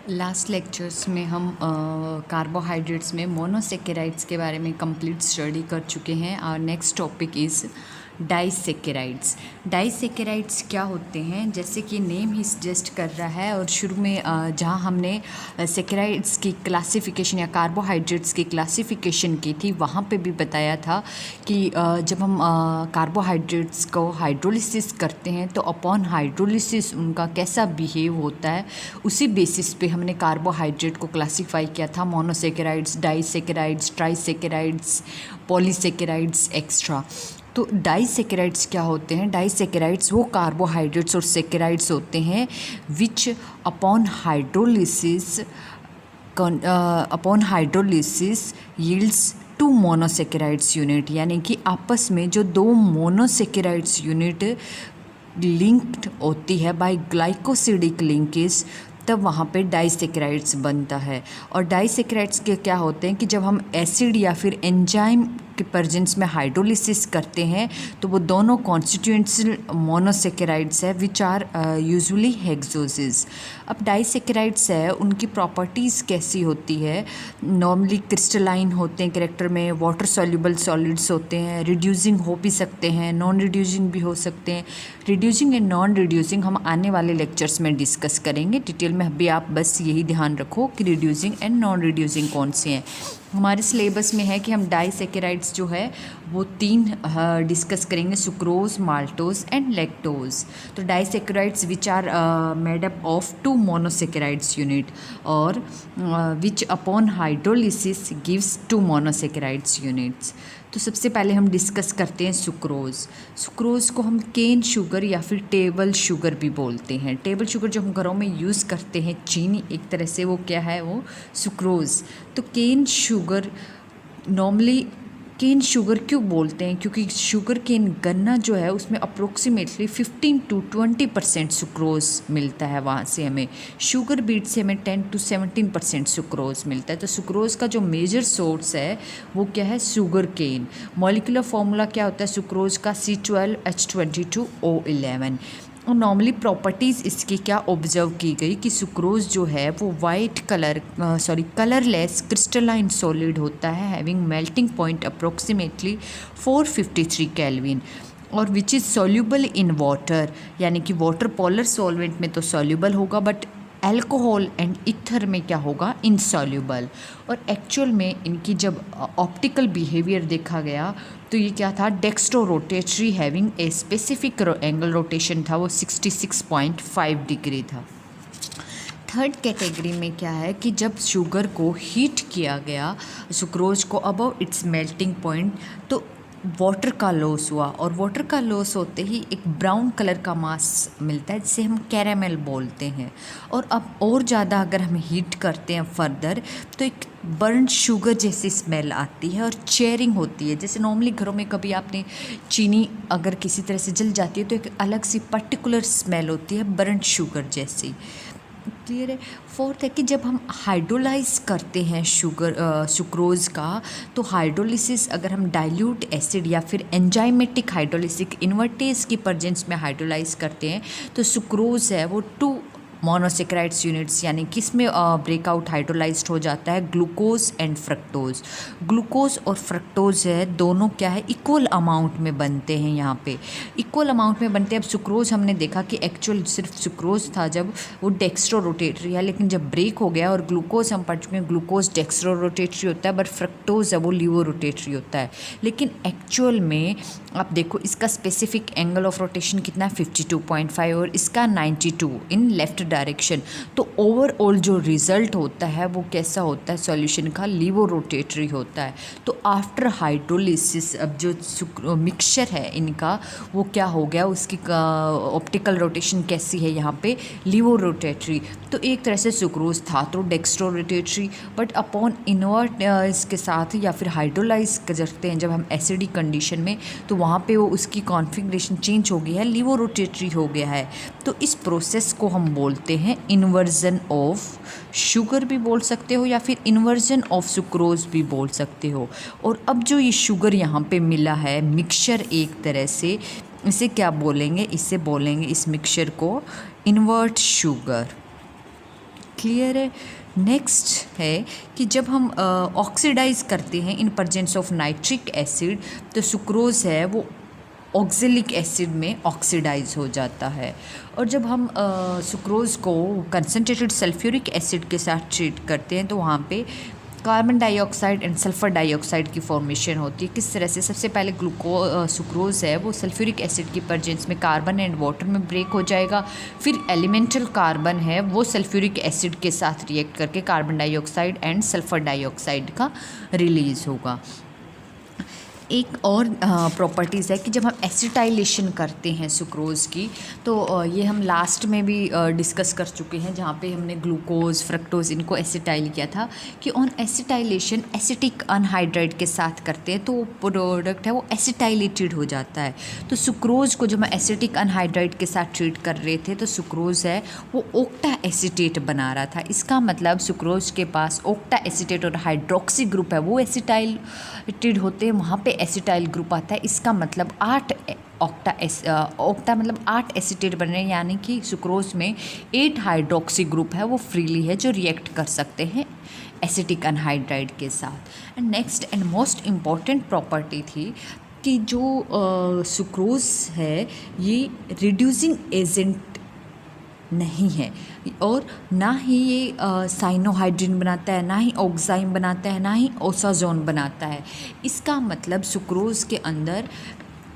Last lectures में हम carbohydrates में मोनोसेकेराइड्स के बारे में कंप्लीट स्टडी कर चुके हैं। और next topic is disaccharides. Disaccharides क्या होते हैं, जैसे कि नेम ही सजेस्ट कर रहा है। और शुरू में जहाँ हमने सेकेराइड्स की क्लासिफिकेशन या कार्बोहाइड्रेट्स की क्लासिफिकेशन की थी, वहाँ पे भी बताया था कि जब हम कार्बोहाइड्रेट्स को हाइड्रोलिसिस करते हैं तो अपॉन हाइड्रोलिसिस उनका कैसा बिहेव होता है, उसी बेसिस पे हमने कार्बोहाइड्रेट को क्लासीफाई किया था। Monosaccharides, disaccharides, trisaccharides, polysaccharides extra. तो डाइसेकेराइड्स क्या होते हैं? डाइसेकेराइड्स वो कार्बोहाइड्रेट्स और सेकेराइड्स होते हैं which upon hydrolysis yields two monosaccharides unit, यानी कि आपस में जो दो मोनोसेकेराइड्स यूनिट लिंक्ड होती है बाय ग्लाइकोसिडिक लिंकेज, तब वहाँ पे डाइसेकेराइड्स बनता है। और डाइसेकेराइड्स के क्या होते हैं कि जब हम एसिड या फिर एंजाइम के प्रेजेंस में हाइड्रोलिसिस करते हैं तो वो दोनों कॉन्स्टिट्यूएंट्स मोनोसेकेराइड्स है विच आर यूजुअली हेक्सोसिस। अब डाइसेकेराइड्स है, उनकी प्रॉपर्टीज़ कैसी होती है? नॉर्मली क्रिस्टलाइन होते हैं कैरेक्टर में, वाटर सॉल्युबल सॉलिड्स होते हैं, रिड्यूसिंग हो भी सकते हैं, नॉन रिड्यूसिंग भी हो सकते हैं। रिड्यूसिंग एंड नॉन रिड्यूसिंग हम आने वाले लेक्चर्स में डिस्कस करेंगे डिटेल में। अभी आप बस यही ध्यान रखो कि रिड्यूसिंग एंड नॉन रिड्यूसिंग कौन से हैं। हमारे सिलेबस में है कि हम डाइसेकेराइड्स जो है वो तीन डिस्कस करेंगे, सुक्रोज, माल्टोज एंड लैक्टोज। तो disaccharides which are made up of two monosaccharides unit और which upon hydrolysis gives two monosaccharides units. तो सबसे पहले हम डिस्कस करते हैं सुक्रोज। सुक्रोज को हम केन शुगर या फिर टेबल शुगर भी बोलते हैं। टेबल शुगर जो हम घरों में यूज़ करते हैं, चीनी एक तरह से, वो क्या है? वो सुक्रोज। तो cane sugar, normally cane sugar क्यों बोलते हैं? क्योंकि शुगर केन गन्ना जो है उसमें अप्रोक्सीमेटली 15 to 20% सुक्रोज मिलता है। वहाँ से हमें शुगर बीट से हमें 10 to 17% सुक्रोज मिलता है। तो सुक्रोज का जो मेजर सोर्स है वो क्या है? Sugar cane. मॉलिक्यूलर फॉर्मूला क्या होता है सुक्रोज का? C12H22O11। और नॉर्मली प्रॉपर्टीज़ इसकी क्या ऑब्जर्व की गई कि सुक्रोज जो है वो वाइट कलरलेस क्रिस्टलाइन सॉलिड होता है, having melting point approximately 453 kelvin, और which is soluble in water, यानी कि वाटर पोलर सॉल्वेंट में तो सॉल्यूबल होगा, बट अल्कोहल एंड ईथर में क्या होगा? इनसॉल्यूबल। और एक्चुअल में इनकी जब ऑप्टिकल बिहेवियर देखा गया तो ये क्या था? Dextro rotatory, having a specific angle rotation था, वो 66.5 डिग्री था। थर्ड कैटेगरी में क्या है कि जब शुगर को हीट किया गया, सुक्रोज को अबव इट्स मेल्टिंग पॉइंट, तो वाटर का लॉस हुआ, और वाटर का लॉस होते ही एक ब्राउन कलर का मास मिलता है जिसे हम कैरामेल बोलते हैं। और अब और ज़्यादा अगर हम हीट करते हैं फर्दर तो एक बर्न शुगर जैसी स्मेल आती है और चेयरिंग होती है। जैसे नॉर्मली घरों में कभी आपने चीनी अगर किसी तरह से जल जाती है तो एक अलग सी पर्टिकुलर स्मेल होती है बर्न शुगर जैसी। क्लियर है? फोर्थ है कि जब हम हाइड्रोलाइज करते हैं सुक्रोज का, तो हाइड्रोलिसिस अगर हम डाइल्यूट एसिड या फिर एंजाइमेटिक हाइड्रोलिसिक इन्वर्टेज की प्रेजेंस में हाइड्रोलाइज करते हैं तो सुक्रोज है वो 2 मोनोसेकेराइड्स यूनिट्स, यानी कि इसमें ब्रेकआउट हाइड्रोलाइज्ड हो जाता है ग्लूकोज एंड फ्रक्टोज। ग्लूकोज और फ्रक्टोज है दोनों क्या है? इक्वल अमाउंट में बनते हैं। यहाँ पे इक्वल अमाउंट में बनते हैं। अब सुक्रोज हमने देखा कि एक्चुअल सिर्फ सुक्रोज था जब वो डेक्स्ट्रो रोटेटरी है, लेकिन जब ब्रेक हो गया, और ग्लूकोज हम पढ़ चुके हैं ग्लूकोज डेक्स्ट्रो रोटेटरी होता है, बट फ्रक्टोज है वो लीवो रोटेटरी होता है। लेकिन एक्चुअल में आप देखो इसका स्पेसिफिक एंगल ऑफ रोटेशन कितना है? 52.5, और इसका 92 इन लेफ्ट डायरेक्शन। तो ओवरऑल जो रिजल्ट होता है वो कैसा होता है? सॉल्यूशन का लीवो रोटेटरी होता है। तो आफ्टर हाइड्रोलिसिस अब जो मिक्सचर है इनका वो क्या हो गया? उसकी ऑप्टिकल रोटेशन कैसी है? यहाँ पे लीवो रोटेटरी। तो एक तरह से सुक्रोज था तो dextro rotatory, but upon invert इसके साथ या फिर हाइड्रोलाइज करते हैं जब हम एसिडिक कंडीशन में, तो वहाँ पे वो उसकी कॉन्फ़िगरेशन चेंज हो गई है, लीवो रोटेटरी हो गया है। तो इस प्रोसेस को हम बोलते हैं इन्वर्जन ऑफ शुगर भी बोल सकते हो, या फिर इन्वर्जन ऑफ सुक्रोज भी बोल सकते हो। और अब जो ये शुगर यहाँ पे मिला है मिक्सचर, एक तरह से इसे क्या बोलेंगे? इसे बोलेंगे इस मिक्सचर को इन्वर्ट शुगर। क्लियर है। नेक्स्ट है कि जब हम ऑक्सीडाइज करते हैं in presence of nitric acid तो सुक्रोज है वो ऑक्जेलिक एसिड में ऑक्सीडाइज हो जाता है। और जब हम सुक्रोज को कंसनट्रेटेड सल्फ्यूरिक एसिड के साथ ट्रीट करते हैं तो वहाँ पे carbon dioxide and sulphur dioxide की फॉर्मेशन होती है। किस तरह से? सबसे पहले सुक्रोज है वो सल्फ्यूरिक एसिड की प्रेजेंस में कार्बन एंड वाटर में ब्रेक हो जाएगा, फिर एलिमेंटल कार्बन है वो सल्फ्यूरिक एसिड के साथ रिएक्ट करके carbon dioxide and sulphur dioxide का रिलीज़ होगा। एक और प्रॉपर्टीज़ है कि जब हम एसिटाइलेशन करते हैं सुक्रोज़ की तो ये हम लास्ट में भी डिस्कस कर चुके हैं जहाँ पे हमने ग्लूकोज फ्रक्टोज इनको एसिटाइल किया था कि ऑन एसिटाइलेशन एसिटिक अनहाइड्राइड के साथ करते हैं तो वो प्रोडक्ट है वो एसिटाइलेटेड हो जाता है। तो सुक्रोज़ को जब हम एसिटिक अनहाइड्राइड के साथ ट्रीट कर रहे थे तो सुक्रोज़ है वो ओक्टा एसिटेट बना रहा था। इसका मतलब सुक्रोज़ के पास ओक्टा एसिटेट और हाइड्रोक्सी ग्रुप है वो एसिटाइलेटेड होते हैं, वहाँ पे एसिटाइल ग्रुप आता है। इसका मतलब 8 ओक्टा मतलब 8 एसिटेट बन रहे हैं, यानी कि सुक्रोज में 8 हाइड्रोक्सी ग्रुप है वो फ्रीली है जो रिएक्ट कर सकते हैं एसिटिक अनहाइड्राइड के साथ। And next and most important property थी कि जो सुक्रोज है ये रिड्यूसिंग एजेंट नहीं है और ना ही ये साइनोहाइड्रिन बनाता है, ना ही ऑक्साइम बनाता है, ना ही ओसाजोन बनाता है। इसका मतलब सुक्रोज के अंदर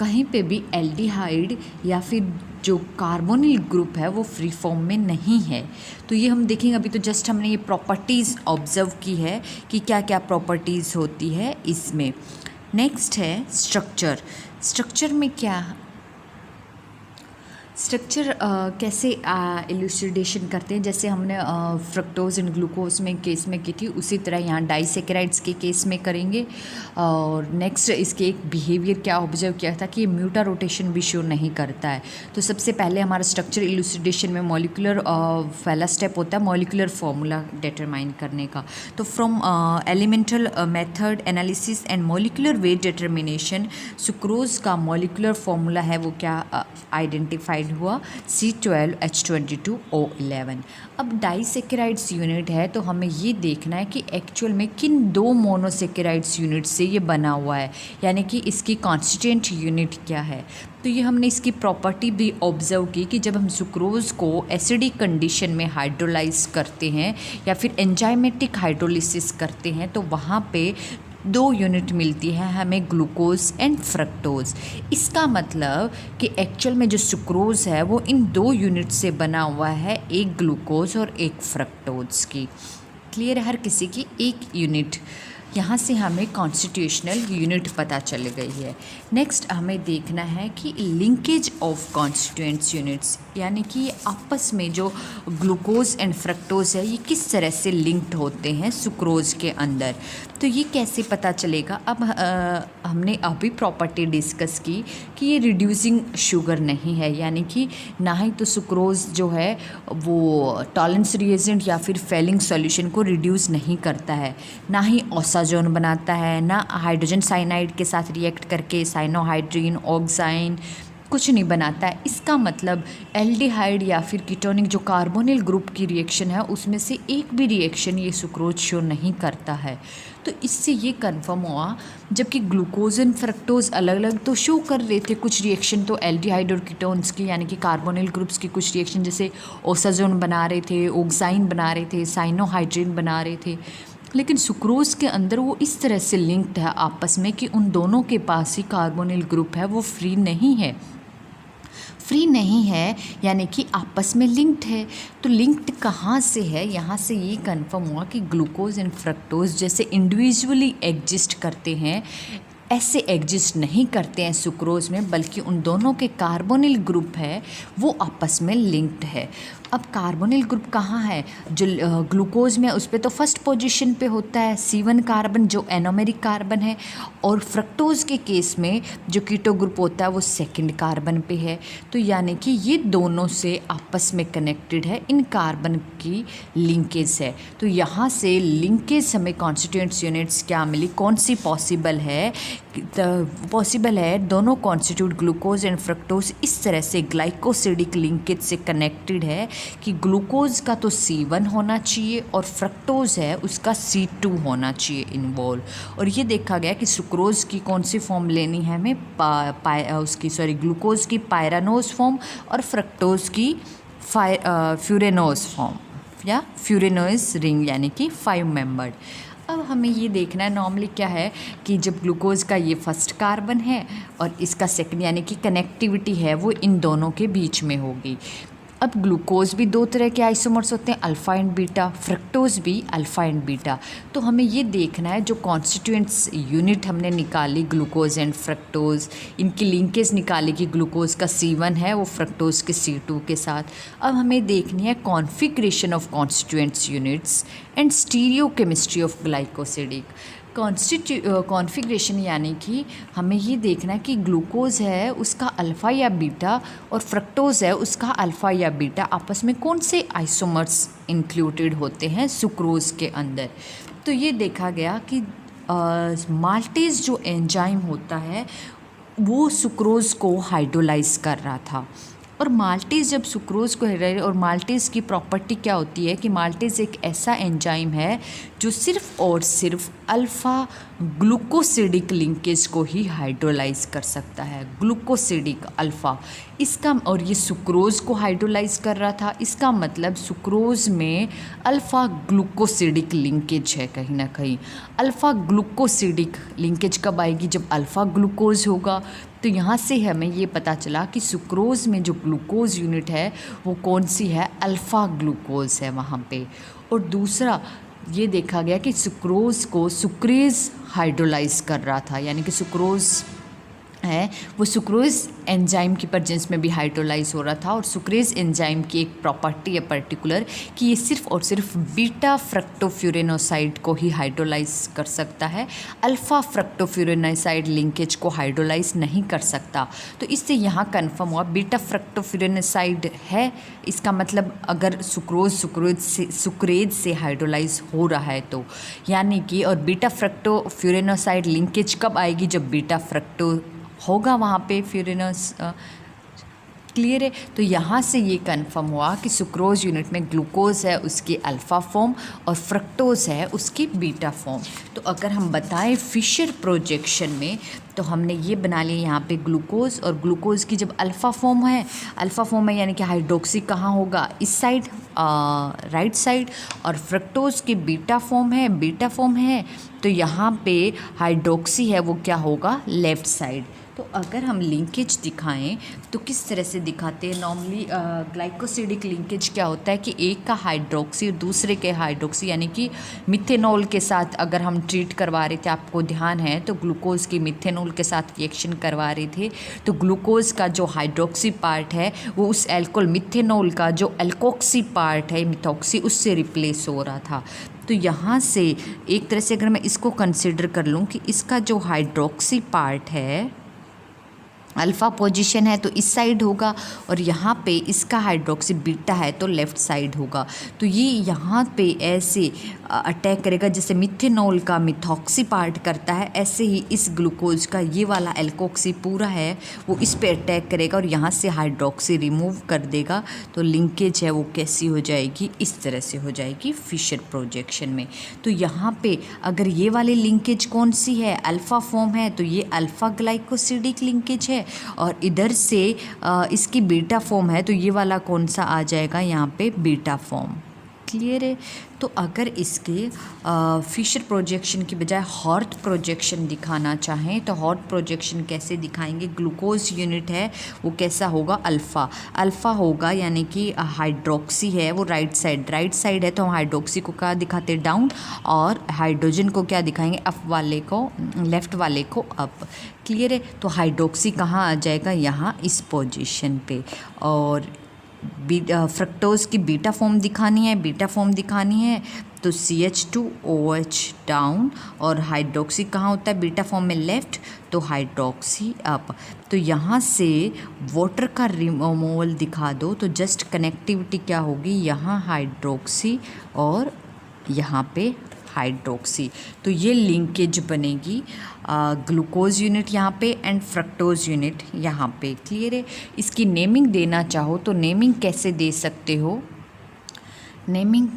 कहीं पे भी एल्डिहाइड या फिर जो कार्बोनिल ग्रुप है वो फ्री फॉर्म में नहीं है। तो ये हम देखेंगे, अभी तो जस्ट हमने ये प्रॉपर्टीज़ ऑब्जर्व की है कि क्या क्या प्रॉपर्टीज़ होती है इसमें। नेक्स्ट है स्ट्रक्चर। स्ट्रक्चर में क्या स्ट्रक्चर कैसे इलुसिडेशन करते हैं, जैसे हमने फ्रक्टोज एंड ग्लूकोज में केस में की थी उसी तरह यहाँ डाइसेकेराइड्स के केस में करेंगे। और नेक्स्ट इसके एक बिहेवियर क्या ऑब्जर्व किया था कि ये म्यूटा रोटेशन भी शो नहीं करता है। तो सबसे पहले हमारा स्ट्रक्चर इलुसिडेशन में मॉलिक्यूलर पहला स्टेप होता है मॉलिक्यूलर फॉर्मूला डिटरमाइन करने का। तो from elemental method analysis and molecular weight determination sucrose का मॉलिक्यूलर फॉर्मूला है वो क्या आइडेंटिफाइड हुआ C12H22O11। अब डाइसेकेराइड्स यूनिट है तो हमें ये देखना है कि एक्चुअल में किन दो मोनोसेकेराइड्स यूनिट से ये बना हुआ है, यानी कि इसकी कॉन्स्टिट्यूएंट यूनिट क्या है। तो ये हमने इसकी प्रॉपर्टी भी ऑब्जर्व की कि जब हम सुक्रोज को एसिडिक कंडीशन में हाइड्रोलाइज करते हैं या फिर एंजाइमेटिक हाइड्रोलिसिस करते हैं तो वहाँ पे 2 यूनिट मिलती है हमें ग्लूकोज एंड फ्रक्टोज। इसका मतलब कि एक्चुअल में जो सुक्रोज है वो इन 2 यूनिट से बना हुआ है, एक ग्लूकोज और एक फ्रक्टोज की। क्लियर है हर किसी की एक यूनिट। यहाँ से हमें कॉन्स्टिट्यूशनल यूनिट पता चल गई है। नेक्स्ट हमें देखना है कि लिंकेज ऑफ कॉन्स्टिट्यूएंट्स यूनिट्स, यानी कि ये आपस में जो ग्लूकोज एंड फ्रक्टोज है ये किस तरह से लिंक्ड होते हैं सुक्रोज के अंदर। तो ये कैसे पता चलेगा? अब हमने अभी प्रॉपर्टी डिस्कस की कि ये रिड्यूसिंग शुगर नहीं है, यानी कि ना ही तो सुक्रोज जो है वो टॉलरेंस रिएजेंट या फिर फेलिंग सॉल्यूशन को रिड्यूस नहीं करता है, ना ही ओसाजोन बनाता है, ना हाइड्रोजन साइनाइड के साथ रिएक्ट करके साइनोहाइड्रिन ऑक्साइन कुछ नहीं बनाता है। इसका मतलब एल्डिहाइड या फिर कीटोनिक जो कार्बोनिल ग्रुप की रिएक्शन है उसमें से एक भी रिएक्शन ये सुक्रोज शो नहीं करता है। तो इससे ये कंफर्म हुआ, जबकि ग्लूकोज एंड फ्रक्टोज अलग अलग तो शो कर रहे थे कुछ रिएक्शन, तो एल्डिहाइड और कीटोन्स की यानी कि कार्बोनिल ग्रुप्स की कुछ रिएक्शन जैसे ओसाजोन बना रहे थे, ऑक्साइन बना रहे थे, साइनोहाइड्रिन बना रहे थे, लेकिन सुक्रोज के अंदर वो इस तरह से लिंक्ड है आपस में कि उन दोनों के पास ही कार्बोनिल ग्रुप है वो फ्री नहीं है, यानी कि आपस में लिंक्ड है। तो लिंक्ड कहाँ से है? यहाँ से ये कंफर्म हुआ कि ग्लूकोज एंड फ्रक्टोज जैसे इंडिविजुअली एग्जिस्ट करते हैं ऐसे एग्जिस्ट नहीं करते हैं सुक्रोज में, बल्कि उन दोनों के कार्बोनिल ग्रुप है वो आपस में लिंक्ड है। अब कार्बोनिल ग्रुप कहाँ है? जो ग्लूकोज में उस पर तो फर्स्ट पोजीशन पे होता है C1 कार्बन जो एनोमेरिक कार्बन है, और फ्रक्टोज के केस में जो कीटो ग्रुप होता है वो सेकंड कार्बन पे है। तो यानी कि ये दोनों से आपस में कनेक्टेड है, इन कार्बन की लिंकेज है। तो यहाँ से लिंकेज हमें कॉन्स्टिट्यूएंट्स यूनिट्स क्या मिली, कौन सी पॉसिबल है? पॉसिबल है दोनों कॉन्स्टिट्यूट ग्लूकोज एंड फ्रक्टोज इस तरह से ग्लाइकोसिडिक लिंकेज से कनेक्टेड है कि ग्लूकोज का तो C1 होना चाहिए और फ्रक्टोज है उसका C2 होना चाहिए इन्वॉल्व। और ये देखा गया कि सुक्रोज की कौन सी फॉर्म लेनी है हमें, ग्लूकोज की पायरानोज फॉर्म और फ्रक्टोज की फ्यूरेनोज फॉर्म या फ्यूरेनोज रिंग, यानी कि 5 मेंबर्ड। अब हमें ये देखना है नॉर्मली क्या है कि जब ग्लूकोज का ये फर्स्ट कार्बन है और इसका सेकंड, यानी कि कनेक्टिविटी है वो इन दोनों के बीच में होगी। अब ग्लूकोज भी 2 तरह के आइसोमर्स होते हैं, अल्फ़ा एंड बीटा, फ्रक्टोज भी अल्फ़ा एंड बीटा। तो हमें ये देखना है जो कॉन्स्टिट्यूएंट्स यूनिट हमने निकाली ग्लूकोज एंड फ्रक्टोज, इनकी लिंकेज निकाली कि ग्लूकोज का C1 है वो फ्रक्टोज के C2 के साथ। अब हमें देखनी है configuration of constituents units and stereochemistry of glycosidic configuration, यानी कि हमें ये देखना है कि ग्लूकोज है उसका अल्फ़ा या बीटा और फ्रक्टोज है उसका अल्फ़ा या बीटा आपस में कौन से आइसोमर्स इंक्लूडेड होते हैं सुक्रोज के अंदर। तो ये देखा गया कि माल्टेज जो एंजाइम होता है वो सुक्रोज को हाइड्रोलाइज कर रहा था और माल्टेज जब सुक्रोज को और माल्टेज की प्रॉपर्टी क्या होती है कि माल्टेज एक ऐसा एंजाइम है जो सिर्फ और सिर्फ अल्फ़ा ग्लूकोसिडिक लिंकेज को ही हाइड्रोलाइज कर सकता है, ग्लूकोसिडिक अल्फ़ा इसका। और ये सुक्रोज को हाइड्रोलाइज कर रहा था, इसका मतलब सुक्रोज में अल्फ़ा ग्लूकोसिडिक लिंकेज है कहीं ना कहीं। अल्फ़ा ग्लूकोसिडिक लिंकेज कब आएगी, जब अल्फ़ा ग्लूकोज होगा। तो यहाँ से हमें ये पता चला कि सुक्रोज में जो ग्लूकोज यूनिट है वो कौन सी है, अल्फ़ा ग्लूकोज है वहाँ पे। और दूसरा ये देखा गया कि सुक्रोज को सुक्रेज हाइड्रोलाइज कर रहा था, यानी कि सुक्रोज है वो सुक्रोज एंजाइम की प्रेजेंस में भी हाइड्रोलाइज हो रहा था। और सुक्रेज एंजाइम की एक प्रॉपर्टी है पर्टिकुलर कि ये सिर्फ और सिर्फ बीटा फ्रक्टोफ्यूरेनोसाइड को ही हाइड्रोलाइज कर सकता है, अल्फ़ा फ्रक्टोफ्यूरेनोसाइड लिंकेज को हाइड्रोलाइज नहीं कर सकता। तो इससे यहाँ कंफर्म हुआ बीटा फ्रक्टोफ्यूरेनोसाइड है, इसका मतलब अगर सुक्रेज से हाइड्रोलाइज हो रहा है तो, यानी कि और बीटा फ्रक्टोफ्यूरेनोसाइड लिंकेज कब आएगी, जब बीटा फ्रक्टो होगा वहाँ पे फ्यूरेनोस। क्लियर है। तो यहाँ से ये कंफर्म हुआ कि सुक्रोज यूनिट में ग्लूकोज है उसकी अल्फ़ा फॉर्म और फ्रक्टोज है उसकी बीटा फॉर्म। तो अगर हम बताएं फिशर प्रोजेक्शन में तो हमने ये बना लिया यहाँ पे ग्लूकोज, और ग्लूकोज की जब अल्फ़ा फॉर्म है यानी कि हाइड्रोक्सी कहाँ होगा, इस साइड राइट साइड, और फ्रक्टोज की बीटा फॉर्म है तो यहाँ पे हाइड्रोक्सी है वो क्या होगा, लेफ़्ट साइड। तो अगर हम लिंकेज दिखाएं तो किस तरह से दिखाते हैं, नॉर्मली ग्लाइकोसिडिक लिंकेज क्या होता है कि एक का हाइड्रोक्सी और दूसरे के हाइड्रोक्सी, यानी कि मिथेनॉल के साथ अगर हम ट्रीट करवा रहे थे, आपको ध्यान है तो ग्लूकोज की मिथेनॉल के साथ रिएक्शन करवा रहे थे, तो ग्लूकोज का जो हाइड्रोक्सी पार्ट है वो उस एल्कोहल मिथेनॉल का जो एल्कोक्सी पार्ट है मिथॉक्सी उससे रिप्लेस हो रहा था। तो यहाँ से एक तरह से अगर मैं इसको कंसिडर कर लूँ कि इसका जो हाइड्रोक्सी पार्ट है अल्फ़ा पोजीशन है तो इस साइड होगा, और यहाँ पे इसका हाइड्रोक्सी बीटा है तो लेफ़्ट साइड होगा। तो ये यहाँ पे ऐसे अटैक करेगा जैसे मिथेनॉल का मिथॉक्सी पार्ट करता है, ऐसे ही इस ग्लूकोज का ये वाला एल्कोक्सी पूरा है वो इस पे अटैक करेगा और यहाँ से हाइड्रोक्सी रिमूव कर देगा। तो लिंकेज है वो कैसी हो जाएगी, इस तरह से हो जाएगी फिशर प्रोजेक्शन में। तो यहाँ पे अगर ये वाली लिंकेज कौन सी है, अल्फ़ा फॉर्म है, तो ये अल्फ़ा ग्लाइकोसिडिक लिंकेज है, और इधर से इसकी बीटा फॉर्म है तो ये वाला कौन सा आ जाएगा यहाँ पे, बीटा फॉर्म। क्लियर है। तो अगर इसके फिशर प्रोजेक्शन की बजाय हॉर्ट प्रोजेक्शन दिखाना चाहें तो हॉर्ट प्रोजेक्शन कैसे दिखाएंगे, ग्लूकोज यूनिट है वो कैसा होगा, अल्फ़ा होगा, यानी कि हाइड्रोक्सी है वो राइट साइड है तो हम हाइड्रोक्सी को क्या दिखाते हैं, डाउन, और हाइड्रोजन को क्या दिखाएंगे, अप वाले को, लेफ़्ट वाले को अप। क्लियर है। तो हाइड्रोक्सी कहाँ आ जाएगा, यहाँ इस पोजीशन पे, और फ्रक्टोज की बीटा फॉर्म दिखानी है तो CH2OH डाउन, और हाइड्रोक्सी कहाँ होता है बीटा फॉर्म में, लेफ़्ट, तो हाइड्रोक्सी अप। तो यहाँ से वाटर का रिमूवल दिखा दो तो जस्ट कनेक्टिविटी क्या होगी, यहाँ हाइड्रोक्सी और यहाँ पे हाइड्रोक्सी। तो ये लिंकेज बनेगी ग्लूकोज यूनिट यहाँ पे एंड फ्रक्टोज यूनिट यहाँ पे। क्लियर है। इसकी नेमिंग देना चाहो तो नेमिंग कैसे दे सकते हो? नेमिंग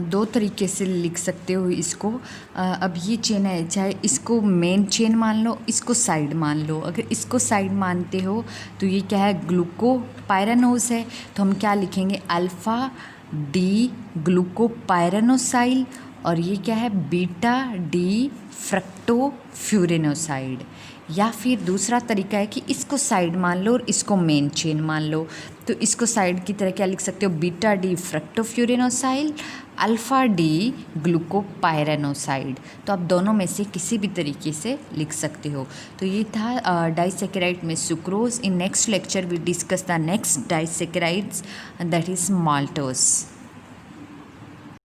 दो तरीके से लिख सकते हो इसको। अब ये चेन है, चाहे इसको मेन चेन मान लो, इसको साइड मान लो। अगर इसको साइड मानते हो तो ये क्या है, ग्लूकोपाइरानोज है, तो हम क्या लिखेंगे, अल्फ़ा डी ग्लूकोपाइरानोसाइल, और ये क्या है, बीटा डी फ्रक्टोफ्यूरेनोसाइड। या फिर दूसरा तरीका है कि इसको साइड मान लो और इसको मेन चेन मान लो। तो इसको साइड की तरह क्या लिख सकते हो, बीटा डी फ्रक्टोफ्यूरेनोसाइल, अल्फ़ा डी ग्लूकोपाइरानोसाइड। तो आप दोनों में से किसी भी तरीके से लिख सकते हो। तो ये था डाइसेकेराइड में sucrose. In next lecture we discuss the next disaccharides, that is maltose.